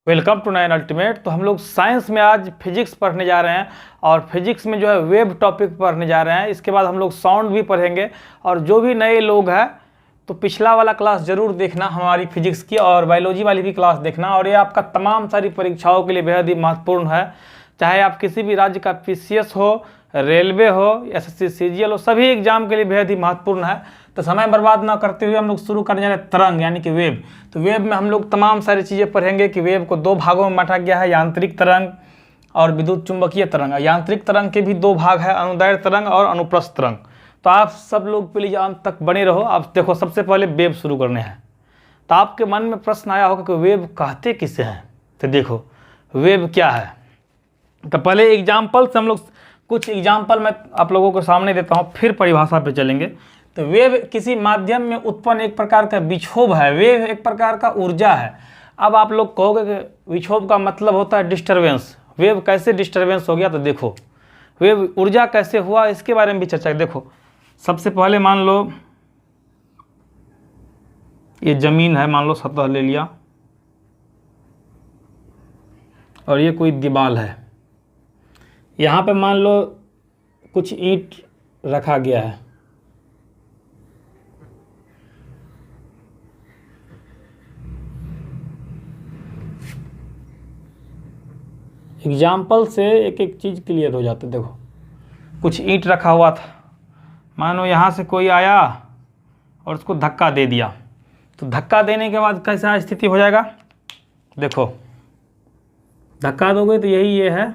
Welcome to nine ultimate. तो हम लोग साइंस में आज फिजिक्स पढ़ने जा रहे हैं और फिजिक्स में जो है वेव टॉपिक पढ़ने जा रहे हैं। इसके बाद हम लोग साउंड भी पढ़ेंगे। और जो भी नए लोग हैं तो पिछला वाला क्लास ज़रूर देखना हमारी फिजिक्स की, और बायोलॉजी वाली भी क्लास देखना। और ये आपका तमाम सारी परीक्षाओं के लिए बेहद ही महत्वपूर्ण है। चाहे आप किसी भी राज्य का पीसीएस हो, रेलवे हो, एसएससी सीजीएल हो, सभी एग्जाम के लिए बेहद ही महत्वपूर्ण है। तो समय बर्बाद ना करते हुए हम लोग शुरू करने जा रहे हैं तरंग यानी कि वेव। तो वेव में हम लोग तमाम सारी चीज़ें पढ़ेंगे कि वेव को दो भागों में बांटा गया है, यांत्रिक तरंग और विद्युत चुंबकीय तरंग। यांत्रिक तरंग के भी दो भाग है, अनुदैर्ध्य तरंग और अनुप्रस्थ तरंग। तो आप सब लोग प्लीज अंत तक बने रहो। आप देखो, सबसे पहले वेव शुरू करने हैं। तो आपके मन में प्रश्न आया होगा कि वेव कहते किसे हैं। तो देखो वेव क्या है। तो पहले एग्जाम्पल से हम लोग कुछ एग्जाम्पल मैं आप लोगों को सामने देता हूँ, फिर परिभाषा पे चलेंगे। तो वेव किसी माध्यम में उत्पन्न एक प्रकार का विक्षोभ है। वेव एक प्रकार का ऊर्जा है। अब आप लोग कहोगे कि विक्षोभ का मतलब होता है डिस्टरबेंस। वेव कैसे डिस्टरबेंस हो गया? तो देखो वेव ऊर्जा कैसे हुआ इसके बारे में भी चर्चा। देखो सबसे पहले मान लो ये जमीन है, मान लो सतह ले लिया, और ये कोई दीवार है। यहाँ पे मान लो कुछ ईंट रखा गया है। एग्जाम्पल से एक एक चीज़ क्लियर हो जाती है। देखो कुछ ईंट रखा हुआ था, मानो यहाँ से कोई आया और उसको धक्का दे दिया। तो धक्का देने के बाद कैसा स्थिति हो जाएगा? देखो धक्का दोगे तो यही ये है,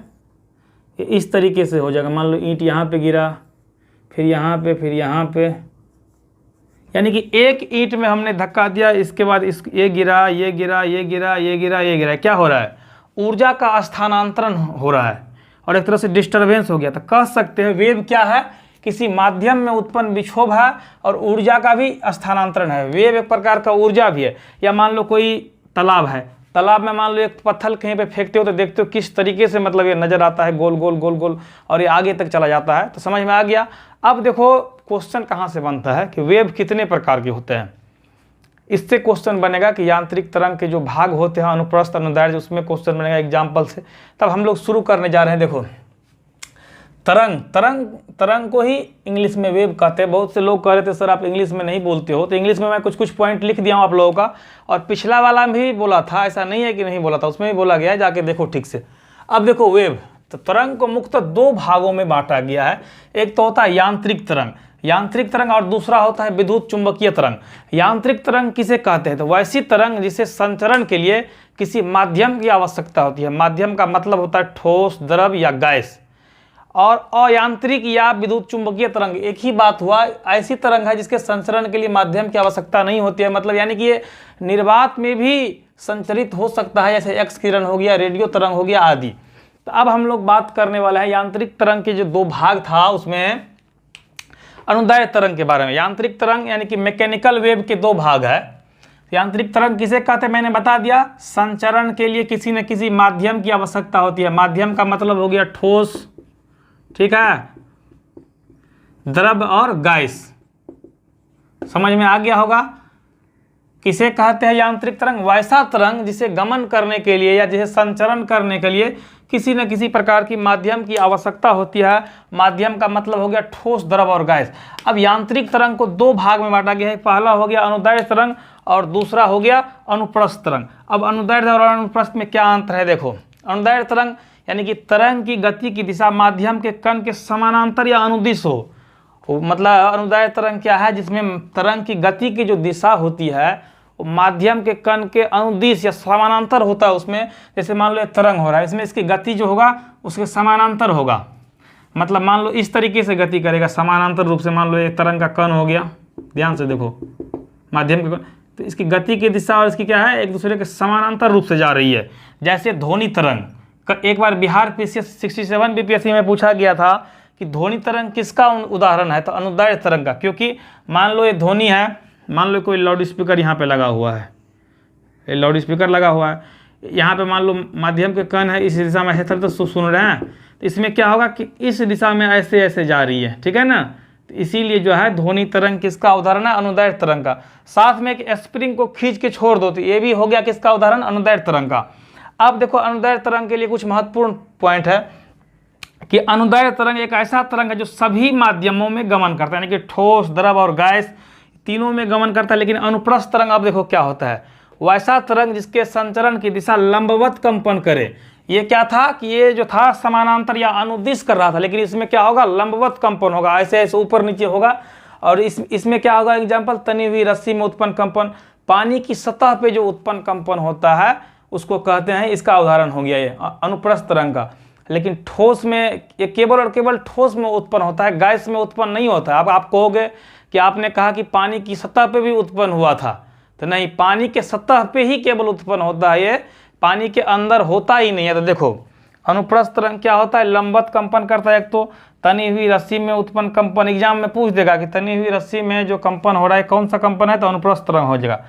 इस तरीके से हो जाएगा। मान लो ईंट यहाँ पे गिरा, फिर यहाँ पे, फिर यहाँ पे, यानी कि एक ईंट में हमने धक्का दिया, इसके बाद ये गिरा, ये गिरा, ये गिरा, ये गिरा, ये गिरा। क्या हो रहा है? ऊर्जा का स्थानांतरण हो रहा है और एक तरह से डिस्टरबेंस हो गया। तो कह सकते हैं वेव क्या है? किसी माध्यम में उत्पन्न विक्षोभ है और ऊर्जा का भी स्थानांतरण है। वेव एक प्रकार का ऊर्जा भी है। या मान लो कोई तालाब है, तालाब में मान लो एक पत्थर कहीं पे फेंकते हो तो देखते हो किस तरीके से मतलब ये नजर आता है, गोल गोल गोल गोल, और ये आगे तक चला जाता है। तो समझ में आ गया। अब देखो क्वेश्चन कहाँ से बनता है कि वेव कितने प्रकार के होते हैं। इससे क्वेश्चन बनेगा कि यांत्रिक तरंग के जो भाग होते हैं, अनुप्रस्थ, अनुदैर्ध्य, उसमें क्वेश्चन बनेगा एग्जाम्पल से। तब हम लोग शुरू करने जा रहे हैं। देखो तरंग को ही इंग्लिश में वेव कहते हैं। बहुत से लोग कह रहे थे सर आप इंग्लिश में नहीं बोलते हो। तो इंग्लिश में मैं कुछ पॉइंट लिख दिया हूँ आप लोगों का, और पिछला वाला में भी बोला था, ऐसा नहीं है कि नहीं बोला था, उसमें भी बोला गया है, जाके देखो ठीक से। अब देखो वेव, तो तरंग को मुख्यतः दो भागों में बांटा गया है। एक तो होता है यांत्रिक तरंग और दूसरा होता है विद्युत चुंबकीय तरंग। यांत्रिक तरंग किसे कहते हैं? तो वैसी तरंग जिसे संचरण के लिए किसी माध्यम की आवश्यकता होती है। माध्यम का मतलब होता है ठोस, द्रव या गैस। और अयांत्रिक या विद्युत चुंबकीय तरंग एक ही बात हुआ, ऐसी तरंग है जिसके संचरण के लिए माध्यम की आवश्यकता नहीं होती है। मतलब यानी कि ये निर्वात में भी संचरित हो सकता है, जैसे एक्स किरण हो गया, रेडियो तरंग हो गया आदि। तो अब हम लोग बात करने वाले हैं यांत्रिक तरंग के जो दो भाग था उसमें अनुदैर्ध्य तरंग के बारे में। यांत्रिक तरंग यानी कि मैकेनिकल वेव के दो भाग है। यांत्रिक तरंग किसे कहते हैं मैंने बता दिया। संचरण के लिए किसी न किसी माध्यम की आवश्यकता होती है। माध्यम का मतलब हो गया ठोस, ठीक है, द्रव और गैस। समझ में आ गया होगा। किसे कहते हैं यांत्रिक तरंग? वैसा तरंग जिसे गमन करने के लिए या जिसे संचरण करने के लिए किसी न किसी प्रकार की माध्यम की आवश्यकता होती है। माध्यम का मतलब हो गया ठोस, द्रव और गैस। अब यांत्रिक तरंग को दो भाग में बांटा गया है। पहला हो गया अनुदैर्ध्य तरंग और दूसरा हो गया अनुप्रस्थ तरंग। अब अनुदैर्ध्य और अनुप्रस्थ में क्या अंतर है? देखो अनुदैर्ध्य तरंग यानी कि तरंग की गति की दिशा माध्यम के कण के समानांतर या अनुदिश हो। मतलब अनुदैर्ध्य तरंग क्या है? जिसमें तरंग की गति की जो दिशा होती है माध्यम के कण के अनुदिश या समानांतर होता है उसमें। जैसे मान लो एक तरंग हो रहा है, इसमें इसकी गति जो होगा उसके समानांतर होगा। मतलब मान लो इस तरीके से गति करेगा समानांतर रूप से। मान लो एक तरंग का कण हो गया, ध्यान से देखो, माध्यम के कण, तो इसकी गति की दिशा और इसकी क्या है, एक दूसरे के समानांतर रूप से जा रही है। जैसे ध्वनि तरंग, एक बार बिहार पीसीएस 67 बीपीएससी में पूछा गया था कि ध्वनि तरंग किसका उदाहरण है? तो अनुदैर्ध्य तरंग का। क्योंकि मान लो ये ध्वनि है, मान लो कोई लाउड स्पीकर यहाँ पे लगा हुआ है, ये लाउड स्पीकर लगा हुआ है, यहाँ पे मान लो माध्यम के कण है, इस दिशा में ऐसे तो सुन रहे हैं। तो इसमें क्या होगा कि इस दिशा में ऐसे ऐसे जा रही है, ठीक है ना। तो इसीलिए जो है ध्वनि तरंग किसका उदाहरण है? अनुदैर्ध्य तरंग का। साथ में एक स्प्रिंग को खींच के छोड़ दो तो ये भी हो गया किसका उदाहरण? अनुदैर्ध्य तरंग का। अब देखो अनुदैर्ध्य तरंग के लिए कुछ महत्वपूर्ण पॉइंट है कि अनुदैर्ध्य तरंग एक ऐसा तरंग है जो सभी माध्यमों में गमन करता है, यानी कि ठोस, द्रव और गैस तीनों में गमन करता है। लेकिन अनुप्रस्थ तरंग अब देखो क्या होता है, वैसा तरंग जिसके संचरण की दिशा लंबवत कंपन करे। ये क्या था कि ये जो था समानांतर या अनुदिश कर रहा था, लेकिन इसमें क्या होगा, लंबवत कंपन होगा, ऐसे ऐसे ऊपर नीचे होगा। और इसमें क्या होगा, एग्जाम्पल तनी हुई रस्सी में उत्पन्न कंपन, पानी की सतह पे जो उत्पन्न कंपन होता है उसको कहते हैं, इसका उदाहरण हो गया ये अनुप्रस्थ तरंग का। लेकिन ठोस में ये केवल और केवल ठोस में उत्पन्न होता है, गैस में उत्पन्न नहीं होता है। अब आप कहोगे कि आपने कहा कि पानी की सतह पे भी उत्पन्न हुआ था, तो नहीं, पानी के सतह पे ही केवल उत्पन्न होता है, ये पानी के अंदर होता ही नहीं है। तो देखो अनुप्रस्थ तरंग क्या होता है, लंबवत कंपन करता है। एक तो तनी हुई रस्सी में उत्पन्न कंपन, एग्जाम में पूछ देगा कि तनी हुई रस्सी में जो कंपन हो रहा है कौन सा कंपन है, तो अनुप्रस्थ तरंग हो जाएगा।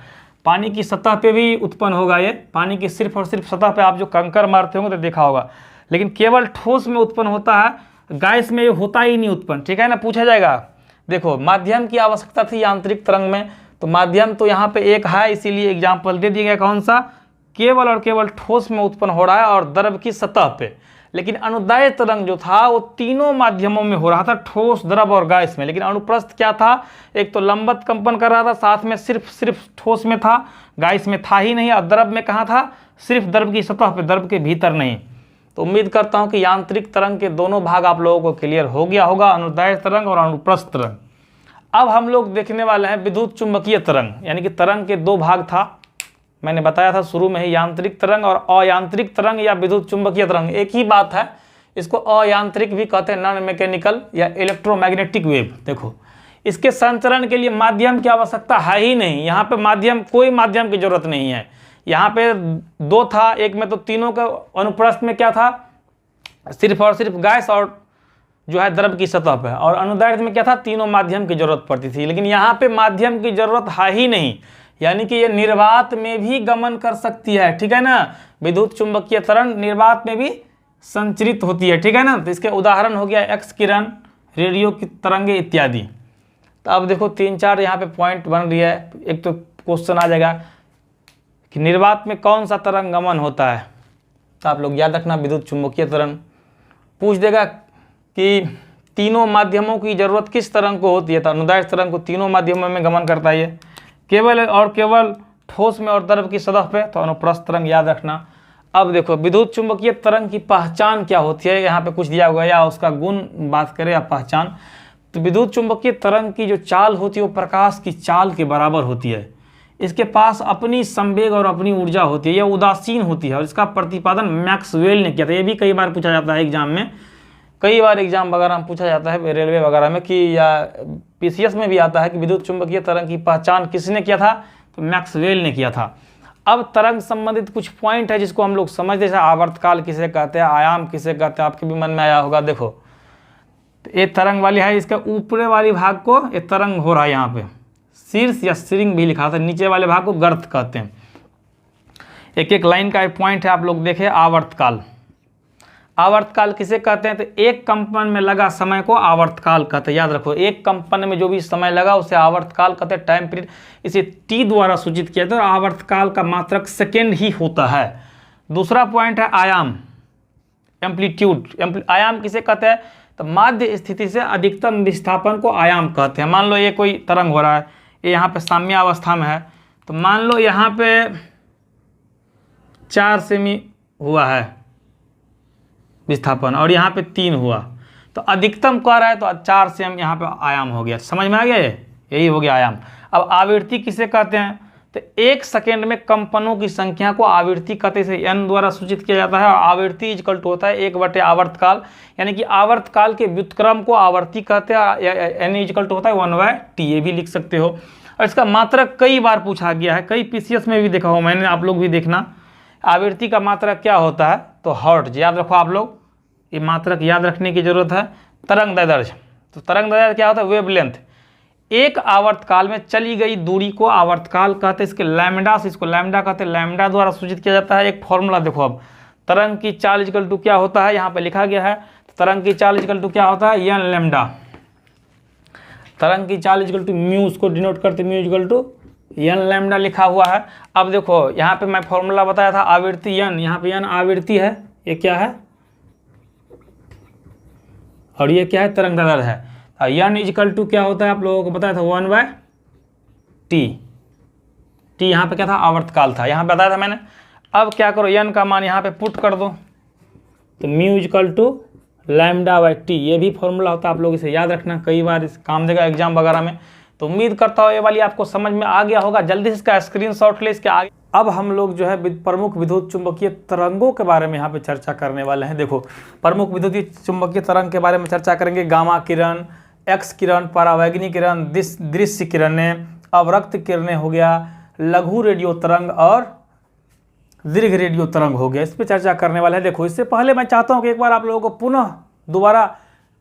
पानी की सतह पे भी उत्पन्न होगा, ये पानी की सिर्फ और सिर्फ सतह पे आप जो कंकर मारते होंगे तो देखा होगा, लेकिन केवल ठोस में उत्पन्न होता है, गैस में ये होता ही नहीं उत्पन्न, ठीक है ना। पूछा जाएगा, देखो माध्यम की आवश्यकता थी यांत्रिक तरंग में, तो माध्यम तो यहाँ पे एक है, इसीलिए एग्जाम्पल दे दिया गया कौन सा, केवल और केवल ठोस में उत्पन्न हो रहा है और द्रव की सतह पे। लेकिन अनुदैर्ध्य तरंग जो था वो तीनों माध्यमों में हो रहा था, ठोस, द्रव और गैस में। लेकिन अनुप्रस्थ क्या था, एक तो लंबवत कंपन कर रहा था, साथ में सिर्फ ठोस में था, गैस में था ही नहीं, और द्रव में कहाँ था, सिर्फ द्रव की सतह पे, द्रव के भीतर नहीं। तो उम्मीद करता हूँ कि यांत्रिक तरंग के दोनों भाग आप लोगों को क्लियर हो गया होगा, अनुदैर्ध्य तरंग और अनुप्रस्थ तरंग। अब हम लोग देखने वाले हैं विद्युत चुंबकीय तरंग, यानी कि तरंग के दो भाग था, मैंने बताया था शुरू में ही, यांत्रिक तरंग और अयांत्रिक तरंग या विद्युत चुंबकीय तरंग एक ही बात है। इसको अयांत्रिक भी कहते हैं, नॉन मैकेनिकल या इलेक्ट्रोमैग्नेटिक वेव। देखो इसके संचरण के लिए माध्यम की आवश्यकता है ही नहीं, यहाँ पे माध्यम, कोई माध्यम की जरूरत नहीं है। यहाँ पे दो था, एक में तो तीनों का, अनुप्रस्थ में क्या था, सिर्फ और सिर्फ गैस और जो है द्रव की सतह पे, और अनुदैर्ध्य में क्या था, तीनों माध्यम की जरूरत पड़ती थी। लेकिन यहाँ पे माध्यम की जरूरत है ही नहीं, यानी कि ये निर्वात में भी गमन कर सकती है, ठीक है ना। विद्युत चुंबकीय तरंग निर्वात में भी संचरित होती है, ठीक है ना। तो इसके उदाहरण हो गया एक्स किरण, रेडियो की तरंगे इत्यादि। तो अब देखो 3-4 यहाँ पे पॉइंट बन रही है। एक तो क्वेश्चन आ जाएगा कि निर्वात में कौन सा तरंग गमन होता है, तो आप लोग याद रखना विद्युत चुंबकीय तरंग। पूछ देगा कि तीनों माध्यमों की जरूरत किस तरंग को होती है, तो अनुदैर्ध्य तरंग को तीनों माध्यमों में गमन करता है, केवल और केवल ठोस में और द्रव की सतह पे, तो अनुप्रस्थ तरंग याद रखना। अब देखो विद्युत चुंबकीय तरंग की पहचान क्या होती है, यहाँ पे कुछ दिया हुआ है, या उसका गुण बात करें या पहचान। तो विद्युत चुंबकीय तरंग की जो चाल होती है वो प्रकाश की चाल के बराबर होती है। इसके पास अपनी संवेग और अपनी ऊर्जा होती है, यह उदासीन होती है, और इसका प्रतिपादन मैक्सवेल ने किया था। ये भी कई बार पूछा जाता है एग्जाम में, कई बार एग्जाम वगैरह में पूछा जाता है, रेलवे वगैरह में, कि या पीसीएस में भी आता है कि विद्युत चुंबकीय तरंग की पहचान किसने किया था, तो मैक्सवेल ने किया था। अब तरंग संबंधित कुछ पॉइंट है जिसको हम लोग समझते हैं, आवर्तकाल किसे कहते हैं, आयाम किसे कहते हैं, आपके भी मन में आया होगा। देखो ये तरंग वाली है, इसके ऊपरे वाली भाग को ये तरंग हो रहा है, यहाँ पे शीर्ष या श्रृंग भी लिखा था, नीचे वाले भाग को गर्त कहते हैं। एक एक लाइन का एक पॉइंट है, आप लोग देखें। आवर्तकाल, आवर्तकाल किसे कहते हैं, तो एक कंपन में लगा समय को आवर्तकाल कहते हैं। याद रखो, एक कंपन में जो भी समय लगा उसे आवर्तकाल कहते हैं, टाइम पीरियड। इसे टी द्वारा सूचित किया जाता है, और आवर्तकाल का मात्रक सेकेंड ही होता है। दूसरा पॉइंट है आयाम, एम्पलीट्यूड। आयाम किसे कहते हैं, तो माध्य स्थिति से अधिकतम विस्थापन को आयाम कहते हैं। मान लो ये कोई तरंग हो रहा है, ये यहाँ पे साम्यावस्था में है, तो मान लो यहाँ पे 4 सेमी हुआ है विस्थापन, और यहाँ पे 3 हुआ, तो अधिकतम कह रहा है तो 4 से हम यहाँ पे आयाम हो गया। समझ में आ गया, यही हो गया आयाम। अब आवृत्ति किसे कहते हैं, तो 1 सेकेंड में कंपनों की संख्या को आवृत्ति कहते हैं, n द्वारा सूचित किया जाता है। और आवृत्ति इक्वल टू होता है 1/आवर्तकाल, यानी कि आवर्तकाल के व्युत्क्रम को आवर्ती कहते हैं। n इक्वल टू होता है 1/t, ये भी लिख सकते हो। और इसका मात्रक कई बार पूछा गया है, कई पीसीएस में भी देखा हो मैंने, आप लोग भी देखना। आवृत्ति का मात्रक क्या होता है, तो हर्ट्ज। याद रखो आप लोग, ये मात्रक याद रखने की जरूरत है। तरंग दैर्ध्य, तो तरंग दैर्ध्य क्या होता है, वेवलेंथ। एक आवर्तकाल में चली गई दूरी को आवर्तकाल कहते हैं। इसके लैम्डा से, इसको लैम्डा कहते हैं, लैम्डा द्वारा सूचित किया जाता है। एक फॉर्मूला देखो, अब तरंग की चाल इक्वल टू क्या होता है, यहाँ पे लिखा गया है। तो तरंग की चाल इक्वल टू क्या होता है, n लैम्डा। तरंग की चाल इक्वल टू म्यू, उसको डिनोट करते mu equal to N lambda लिखा हुआ है। अब देखो यहाँ पे मैं फॉर्मूला बताया था आवृत्ति एन, यहाँ पे एन आवृत्ति है, ये क्या है और ये क्या है, तरंग दैर्ध्य है। एन इजकल टू क्या होता है आप लोगों को बताया था 1/t। टी यहाँ पे क्या था, आवर्तकाल था, यहाँ बताया था मैंने। अब क्या करो, एन का मान यहाँ पे पुट कर दो, तो म्यू इजकल टू λ/t, ये भी फॉर्मूला होता है, आप लोग इसे याद रखना, कई बार इस काम देगा एग्जाम वगैरह में। तो उम्मीद करता हूँ ये वाली आपको समझ में आ गया होगा। जल्दी से इसका स्क्रीनशॉट ले इसके आगे। अब हम लोग जो है प्रमुख विद्युत चुंबकीय तरंगों के बारे में यहाँ पे चर्चा करने वाले हैं। देखो प्रमुख विद्युत चुंबकीय तरंग के बारे में चर्चा करेंगे। गामा किरण, एक्स किरण, परावैगनी किरण, दृश्य किरणें, अवरक्त किरणें हो गया, लघु रेडियो तरंग और दीर्घ रेडियो तरंग हो गया, इस पर चर्चा करने वाले हैं। देखो इससे पहले मैं चाहता हूँ कि एक बार आप लोगों को पुनः दोबारा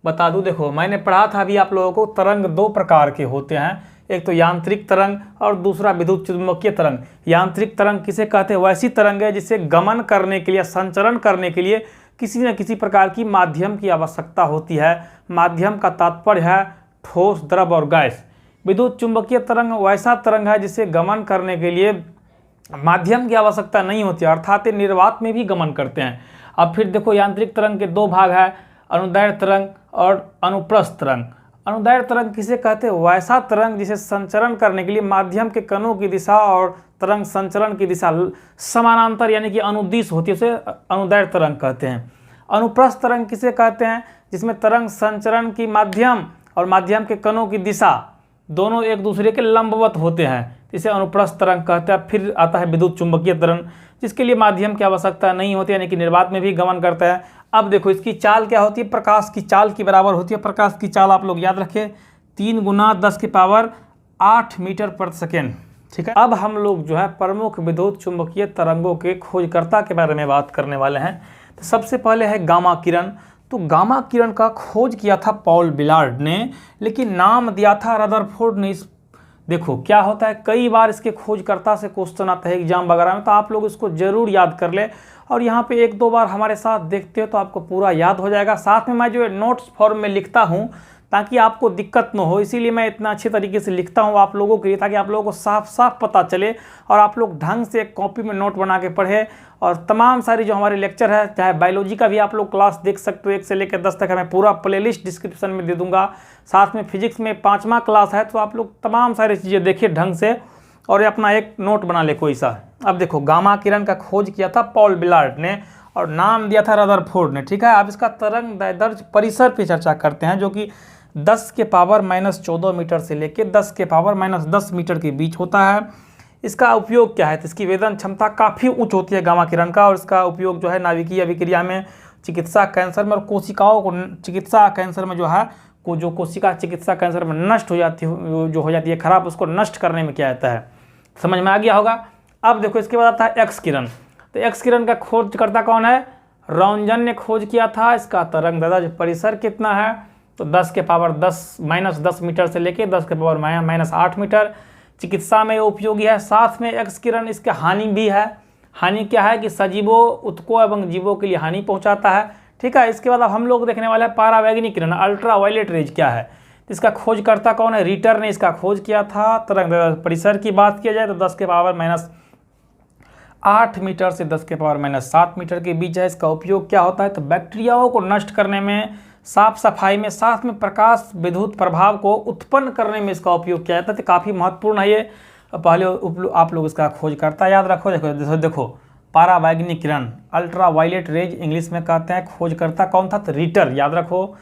बता दूं। देखो मैंने पढ़ा था अभी आप लोगों को, तरंग दो प्रकार के होते हैं, एक तो यांत्रिक तरंग और दूसरा विद्युत चुंबकीय तरंग। यांत्रिक तरंग किसे कहते हैं, वैसी तरंग है जिसे गमन करने के लिए, संचरण करने के लिए किसी न किसी प्रकार की माध्यम की आवश्यकता होती है। माध्यम का तात्पर्य है ठोस, द्रव और गैस। विद्युत चुंबकीय तरंग वैसा तरंग है जिसे गमन करने के लिए माध्यम की आवश्यकता नहीं होती, अर्थात ये निर्वात में भी गमन करते हैं। अब फिर देखो यांत्रिक तरंग के दो भाग है, अनुदैर्ध्य तरंग और अनुप्रस्थ तरंग। अनुदैर्ध्य तरंग किसे कहते हैं, वैसा तरंग जिसे संचरण करने के लिए माध्यम के कणों की दिशा और तरंग संचरण की दिशा समानांतर यानी कि अनुदिश होती है, उसे अनुदैर्ध्य तरंग कहते हैं। अनुप्रस्थ तरंग किसे कहते हैं, जिसमें तरंग संचरण की माध्यम और माध्यम के कणों की दिशा दोनों एक दूसरे के लंबवत होते हैं, इसे अनुप्रस्थ तरंग कहते हैं। फिर आता है विद्युत चुंबकीय तरंग, जिसके लिए माध्यम की आवश्यकता नहीं होती यानी कि निर्वात में भी गमन करता है। अब देखो इसकी चाल क्या होती है, प्रकाश की चाल की बराबर होती है। प्रकाश की चाल आप लोग याद रखें 3 × 10⁸ मीटर प्रति सेकेंड, ठीक है। अब हम लोग जो है प्रमुख विद्युत चुंबकीय तरंगों के खोजकर्ता के बारे में बात करने वाले हैं। तो सबसे पहले है गामा किरण। तो गामा किरण का खोज किया था पॉल बिलार्ड ने, लेकिन नाम दिया था रदरफोर्ड ने। देखो क्या होता है, कई बार इसके खोजकर्ता से क्वेश्चन आता है एग्जाम वगैरह में, तो आप लोग इसको जरूर याद कर ले और यहाँ पे 1-2 बार हमारे साथ देखते हो तो आपको पूरा याद हो जाएगा। साथ में मैं जो नोट्स फॉर्म में लिखता हूँ ताकि आपको दिक्कत न हो, इसीलिए मैं इतना अच्छे तरीके से लिखता हूँ आप लोगों के लिए, ताकि आप लोगों को साफ साफ पता चले और आप लोग ढंग से एक कॉपी में नोट बना के पढ़े। और तमाम सारी जो हमारे लेक्चर है, चाहे बायोलॉजी का भी आप लोग क्लास देख सकते हो, 1 से लेकर 10 तक है, मैं पूरा प्लेलिस्ट डिस्क्रिप्शन में दे दूंगा। साथ में फिजिक्स में 5वां क्लास है, तो आप लोग तमाम सारी चीज़ें देखिए ढंग से और अपना एक नोट बना ले कोई सा। अब देखो गामा किरण का खोज किया था पॉल बिलार्ड ने और नाम दिया था रदरफोर्ड ने, ठीक है। अब इसका तरंग दैर्ध्य परिसर पे चर्चा करते हैं, जो कि 10⁻⁻14 मीटर से लेकर 10⁻⁻10 मीटर के बीच होता है। इसका उपयोग क्या है, तो इसकी वेदन क्षमता काफ़ी उच्च होती है गामा किरण का, और इसका उपयोग जो है नाभिकीय अभिक्रिया में, चिकित्सा कैंसर में और कोशिकाओं को चिकित्सा कैंसर में जो है जो कोशिका चिकित्सा कैंसर में नष्ट हो जाती है, जो हो जाती है खराब, उसको नष्ट करने में क्या आता है, समझ में आ गया होगा। अब देखो इसके बाद आता है एक्स किरण। तो एक्स किरण का खोजकर्ता कौन है, रॉन्जन ने खोज किया था। इसका तरंग दैर्ध्य परिसर कितना है, तो 10⁻10 मीटर से लेके 10⁻⁻8 मीटर। चिकित्सा में उपयोगी है। साथ में एक्स किरण इसके हानि भी है। हानि क्या है कि सजीवों, उत्तकों एवं जीवों के लिए हानि पहुंचाता है, ठीक है। इसके बाद अब हम लोग देखने वाले हैं पारावैगनी किरण, अल्ट्रा वायलेट रेज क्या है। इसका खोजकर्ता कौन है, रीटर ने इसका खोज किया था। तरंग परिसर की बात किया जाए तो 10⁻⁸ मीटर से 10⁻⁷ मीटर के बीच है। इसका उपयोग क्या होता है, तो बैक्टीरियाओं को नष्ट करने में, साफ सफाई में, साथ में प्रकाश विद्युत प्रभाव को उत्पन्न करने में इसका उपयोग किया जाता है। तो काफ़ी महत्वपूर्ण है ये। पहले आप लोग इसका खोजकर्ता याद रखो। देखो पारावैगनी किरण, अल्ट्रा वायलेट रेज इंग्लिश में कहते हैं। खोजकर्ता कौन था, तो रीटर याद रखो।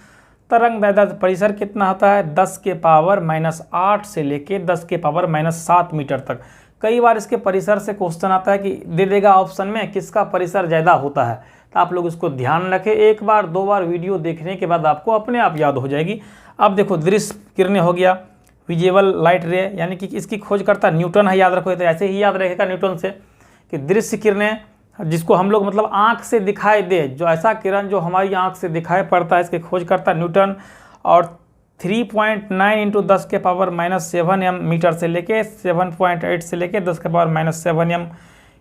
तरंग दैर्ध्य परिसर कितना होता है, 10⁻⁸ से लेके 10⁻⁷ मीटर तक। कई बार इसके परिसर से क्वेश्चन आता है कि दे देगा ऑप्शन में किसका परिसर ज़्यादा होता है, तो आप लोग इसको ध्यान रखें। 1 बार 2 बार वीडियो देखने के बाद आपको अपने आप याद हो जाएगी। अब देखो दृश्य किरणें हो गया, विजिबल लाइट रे, यानी कि इसकी खोजकर्ता न्यूटन है, याद रखो। तो ऐसे ही याद रहेगा न्यूटन से कि दृश्य किरणें जिसको हम लोग मतलब आँख से दिखाई दे, जो ऐसा किरण जो हमारी आँख से दिखाई पड़ता है, इसके खोजकर्ता न्यूटन। और 3.9 × 10⁻⁻7 मीटर से लेके 7.8 से लेके 10⁻⁷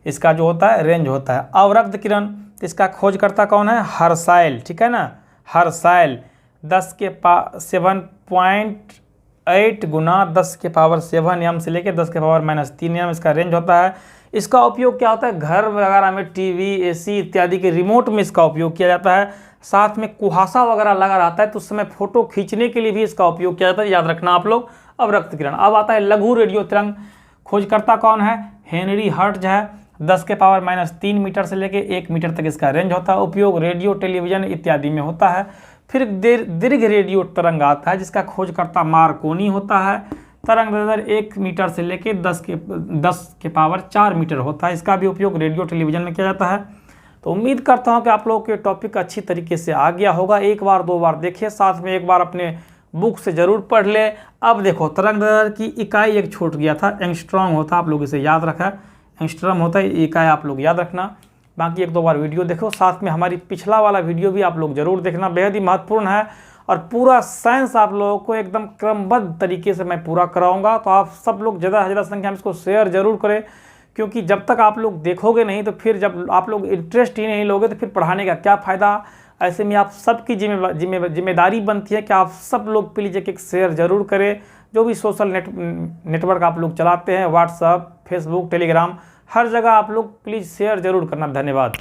इसका जो होता है रेंज होता है। अवरक्त किरण, इसका खोजकर्ता कौन है, हर्साइल, ठीक है ना। हर्साइल 7.8 8 गुना 10 के पावर 7 एम से लेकर 10 के पावर -3 एम इसका रेंज होता है। इसका उपयोग क्या होता है, घर वगैरह में टीवी, एसी इत्यादि के रिमोट में इसका उपयोग किया जाता है। साथ में कुहासा वगैरह लगा रहता है तो उस समय फोटो खींचने के लिए भी इसका उपयोग किया जाता है, याद रखना आप लोग। अब रक्त किरण, अब आता है लघु रेडियो तरंग। खोजकर्ता कौन है, हेनरी हर्ट्ज है। 10 के पावर -3 मीटर से लेकर 1 मीटर तक इसका रेंज होता है। उपयोग रेडियो, टेलीविजन इत्यादि में होता है। फिर दीर्घ रेडियो तरंग आता है जिसका खोजकर्ता मार्कोनी होता है। तरंग दैर्घ्य 1 मीटर से लेकर 10 के पावर 4 मीटर होता है। इसका भी उपयोग रेडियो, टेलीविजन में किया जाता है। तो उम्मीद करता हूँ कि आप लोगों के टॉपिक अच्छी तरीके से आ गया होगा। एक बार 2 बार देखिए, साथ में एक बार अपने बुक से ज़रूर पढ़ ले। अब देखो, तरंग दैर्घ्य की इकाई एक छूट गया था, एंगस्ट्रॉम होता है, आप लोग इसे याद रखा, एंगस्ट्रॉम होता है इकाई, आप लोग याद रखना। बाकी 1-2 बार वीडियो देखो, साथ में हमारी पिछला वाला वीडियो भी आप लोग जरूर देखना, बेहद ही महत्वपूर्ण है। और पूरा साइंस आप लोगों को एकदम क्रमबद्ध तरीके से मैं पूरा कराऊंगा। तो आप सब लोग ज़्यादा से ज़्यादा संख्या में इसको शेयर जरूर करें, क्योंकि जब तक आप लोग देखोगे नहीं तो फिर जब आप लोग इंटरेस्ट ही नहीं लोगे तो फिर पढ़ाने का क्या फ़ायदा। ऐसे में आप सबकी जिम्मेदारी बनती है कि आप सब लोग प्लीज़ एक शेयर जरूर करें। जो भी सोशल नेटवर्क आप लोग चलाते हैं, व्हाट्सएप, फेसबुक, टेलीग्राम, हर जगह आप लोग प्लीज़ शेयर जरूर करना। धन्यवाद।